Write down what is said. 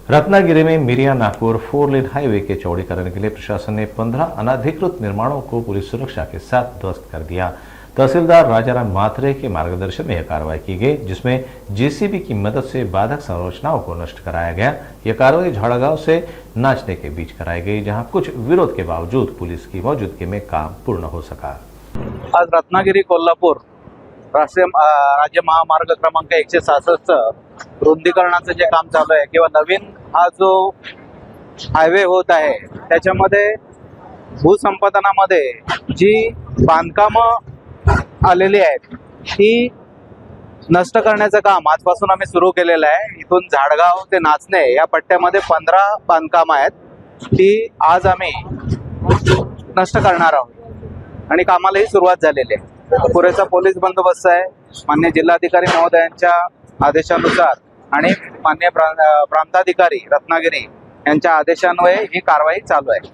रत्नागिरी में मिरिया Nagpur 4 lane highway के चौड़ीकरण के लिए प्रशासन ने 15 अनाधिकृत निर्माणों को पुलिस सुरक्षा के साथ ध्वस्त कर दिया। तहसीलदार राजाराम माथरे के मार्गदर्शन में यह कार्रवाई की गई, जिसमें जेसीबी की मदद से बाधक संरचनाओं को नष्ट कराया गया। यह कार्रवाई झाड़ागांव से नाचने के बीच कराई गई, जहां कुछ विरोध के बावजूद पुलिस की मौजूदगी में काम पूर्ण हो सका। आज रत्नागिरी कोल्हापूर राज्य महामार्ग क्रमांक 166 रुंदीकरणाचं जे काम चालू आहे किंवा नवीन हा जो हायवे होत आहे त्याच्यामध्ये भूसंपादनामध्ये जी बांधकामं आलेली आहेत ती नष्ट करण्याचं काम आजपासून आम्ही सुरू केलेलं आहे। इथून झाडगाव ते नाचणे या पट्ट्यामध्ये 15 बांधकामं आहेत, ती आज आम्ही नष्ट करणार आहोत आणि कामालाही सुरुवात झालेली आहे। पुरेसा पोलीस बंदोबस्त आहे। माननीय जिल्हाधिकारी महोदयांच्या आदेशानुसार आणि माननीय प्रांताधिकारी रत्नागिरी यांच्या आदेशान्वये ही कारवाई चालू आहे।